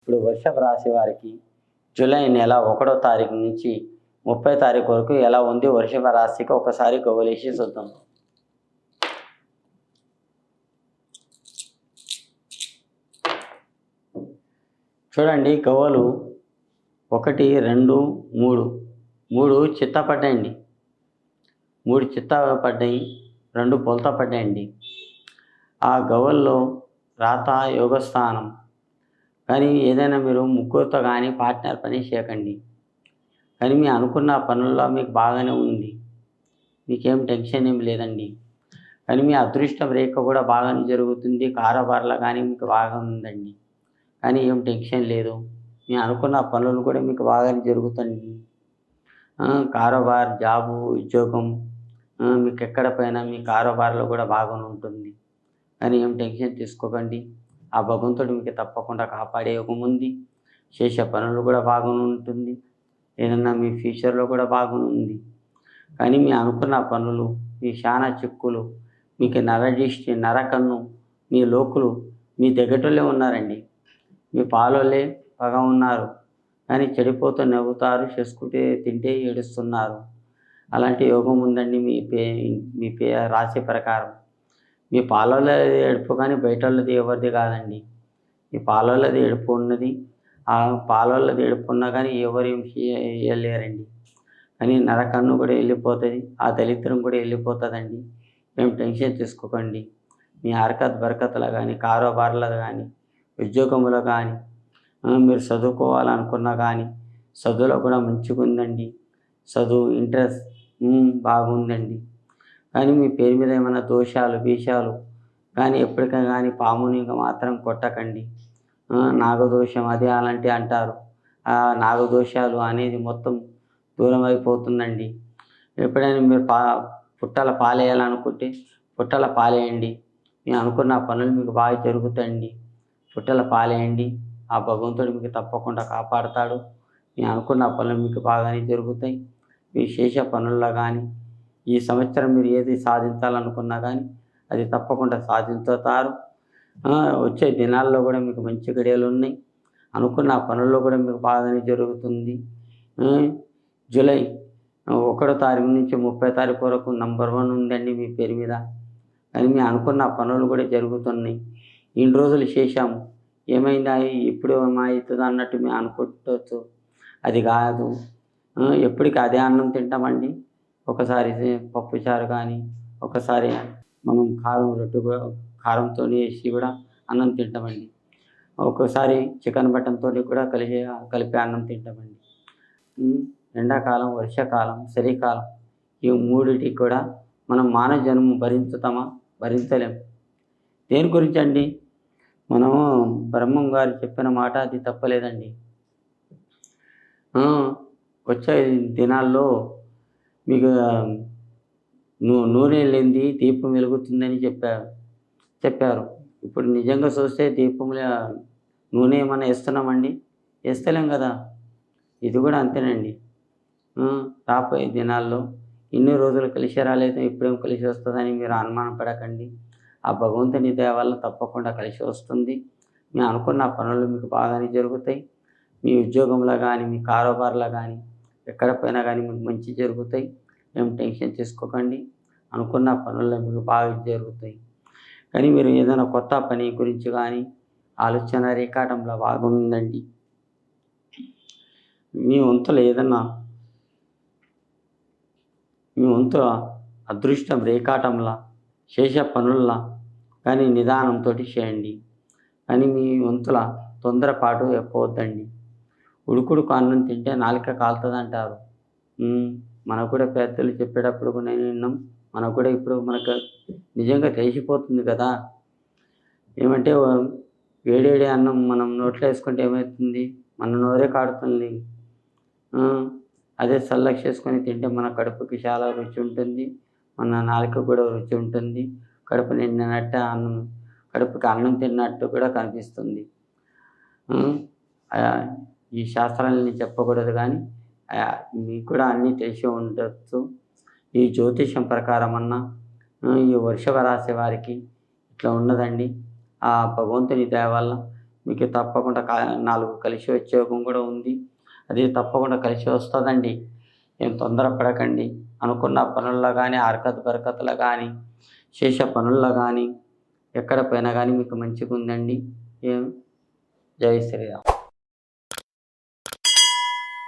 ఇప్పుడు వృషభ రాశి వారికి జూలై నెల 1వ తారీఖు నుంచి 30 తారీఖు వరకు ఎలా ఉంది వృషభ రాశికి ఒకసారి గవ్వలేసి చూద్దాం. చూడండి, గవ్వలు 1, 2, 3 చిత్త పడ్డాయండి. 3 చిత్త పడ్డాయి, 2 పొలత పడ్డాయండి. ఆ గవ్వల్లో రాత యోగస్థానం. కానీ ఏదైనా మీరు ముగ్గురితో కానీ పార్ట్నర్ పని చేయకండి. కానీ మీ అనుకున్న పనుల్లో మీకు బాగానే ఉంది, మీకేం టెన్షన్ ఏం లేదండి. కానీ మీ అదృష్టం రేఖ కూడా బాగానే జరుగుతుంది, కారోబార్లో కానీ మీకు బాగా ఉందండి. కానీ ఏం టెన్షన్ లేదు, మీ అనుకున్న పనులు కూడా మీకు బాగానే జరుగుతుంది. కారోబార్, జాబు, ఉద్యోగం మీకు ఎక్కడ పోయినా మీ కారోబార్లో కూడా బాగానే ఉంటుంది. కానీ ఏం టెన్షన్ తీసుకోకండి, ఆ భగవంతుడు మీకు తప్పకుండా కాపాడే యోగం ఉంది. చేసే పనులు కూడా బాగానే ఉంటుంది, ఏదన్నా మీ ఫ్యూచర్లో కూడా బాగానే ఉంది. కానీ మీ అనుకున్న పనులు, మీ చాలా చిక్కులు, మీకు నరదిష్టి, నరకన్ను, మీ లోకులు మీ దగ్గరలో ఉన్నారండి. మీ పాలోలే పగ ఉన్నారు, కానీ చెడిపోతూ నవ్వుతారు, చేసుకుంటే తింటే ఏడుస్తున్నారు. అలాంటి యోగం ఉందండి మీ రాశి ప్రకారం. మీ పాలలది ఏడుపు కానీ బయట వాళ్ళది ఎవరిది కాదండి. మీ పాలలది ఏడుపు ఉన్నది, ఆ పాలలది ఏడుపు ఉన్నా కానీ ఎవరేం చేయలేరండి. కానీ నరకన్ను కూడా వెళ్ళిపోతుంది, ఆ దళిద్రం కూడా వెళ్ళిపోతుందండి. ఏం టెన్షన్ తీసుకోకండి. మీ హరకత్ బరకత్లో కానీ, కారోబార్లో కానీ, ఉద్యోగంలో కానీ, మీరు చదువుకోవాలనుకున్నా కానీ చదువులో కూడా మంచిగా ఉందండి. చదువు ఇంట్రెస్ట్ బాగుందండి. కానీ మీ పేరు మీద ఏమైనా దోషాలు, విషయాలు కానీ ఎప్పటికైనా కానీ పాముని మాత్రం కొట్టకండి. నాగదోషం అది అలాంటివి అంటారు. ఆ నాగదోషాలు అనేది మొత్తం దూరం అయిపోతుందండి. ఎప్పుడైనా మీరు పుట్టల పాలేయాలనుకుంటే పుట్టల పాలేయండి. మీరు అనుకున్న పనులు మీకు బాగా జరుగుతాయండి. పుట్టల పాలేయండి, ఆ భగవంతుడు మీకు తప్పకుండా కాపాడుతాడు. మీరు అనుకున్న పనులు మీకు బాగానే జరుగుతాయి. మీరు చేసే పనుల్లో కానీ ఈ సంవత్సరం మీరు ఏది సాధించాలనుకున్నా కానీ అది తప్పకుండా సాధించుతారు. వచ్చే దినాల్లో కూడా మీకు మంచి గడియలు ఉన్నాయి. అనుకున్న పనుల్లో కూడా మీకు బాగానే జరుగుతుంది. జూలై 1వ తారీఖు నుంచి 30 తారీఖు వరకు నంబర్ 1 ఉందండి మీ పేరు మీద. కానీ మీ అనుకున్న పనులు కూడా జరుగుతున్నాయి. ఇన్ని రోజులు చేశాము, ఏమైందా, ఇప్పుడు ఏమవుతుంది అన్నట్టు మేము అనుకుంటవచ్చు. అది కాదు, ఎప్పటికీ అదే అన్నం తింటామండి. ఒకసారి పప్పుచారు కానీ, ఒకసారి మనం కారంతో వేసి కూడా అన్నం తింటామండి. ఒక్కోసారి చికెన్ మటన్తో కూడా కలిపి అన్నం తింటామండి. ఎండాకాలం, వర్షాకాలం, చలికాలం ఈ మూడిటికి కూడా మనం మానవ జన్మ భరించుతామా? భరించలేం. దేని గురించి అండి? మనము బ్రహ్మం గారు చెప్పిన మాట అది తప్పలేదండి. వచ్చే దినాల్లో మీకు నూనె లేనిది దీపం వెలుగుతుందని చెప్పారు. ఇప్పుడు నిజంగా చూస్తే దీపంలో నూనె ఏమన్నా వేస్తున్నామండి? వేస్తలేం కదా. ఇది కూడా అంతేనండి. రాబోయే దినాల్లో ఇన్ని రోజులు కలిసి రాలేదు, ఇప్పుడేం కలిసి వస్తుందని మీరు అనుమానం పడకండి. ఆ భగవంతుని దయ వల్ల తప్పకుండా కలిసి వస్తుంది. మీరు అనుకున్న పనులు మీకు బాగానే జరుగుతాయి. మీ ఉద్యోగంలో కానీ, మీ కారోబార్లో కానీ, ఎక్కడ పోయినా కానీ మీకు మంచి జరుగుతాయి. ఏం టెన్షన్ తీసుకోకండి. అనుకున్న పనుల్లో మీకు బాగా జరుగుతాయి. కానీ మీరు ఏదైనా కొత్త పని గురించి కానీ ఆలోచన రేఖాటంలో బాగుందండి. మీ వంతులో ఏదన్నా మీ వంతుల అదృష్టం రేఖాటంలా చేసే పనుల్లా కానీ నిదానంతో చేయండి. కానీ మీ వంతుల తొందరపాటు ఎక్కువద్దండి. ఉడుకుడుకు అన్నం తింటే నాలుక కాలుతుంది అంటారు. మనకు కూడా పెద్దలు చెప్పేటప్పుడు కూడా విన్నాం. మనకు కూడా ఇప్పుడు మనకు నిజంగా తెలిసిపోతుంది కదా. ఏమంటే వేడి అన్నం మనం నోట్లో వేసుకుంటే ఏమవుతుంది? మన నోరే కాడుతుంది. అదే చల్లగా చేసుకొని తింటే మన కడుపుకి చాలా రుచి ఉంటుంది, మన నాలుక కూడా రుచి ఉంటుంది. కడుపు నిండినట్టు కడుపుకి అన్నం తిన్నట్టు కూడా కనిపిస్తుంది. ఈ శాస్త్రాలని చెప్పకూడదు కానీ మీకు కూడా అన్నీ తెలిసి ఉండొచ్చు. ఈ జ్యోతిషం ప్రకారం అన్నా ఈ వృషభ రాశి వారికి ఇట్లా ఉన్నదండి. ఆ భగవంతుని దయ వల్ల మీకు తప్పకుండా 4 కలిసి వచ్చే యోగం కూడా ఉంది. అది తప్పకుండా కలిసి వస్తుందండి. ఏం తొందరపడకండి. అనుకున్న పనుల్లో కానీ, హరకత్ బరకత్లో కానీ, చేసే పనుల్లో కానీ, ఎక్కడ పోయినా కానీ మీకు మంచిగా ఉందండి. ఏం జై శ్రీరామ్.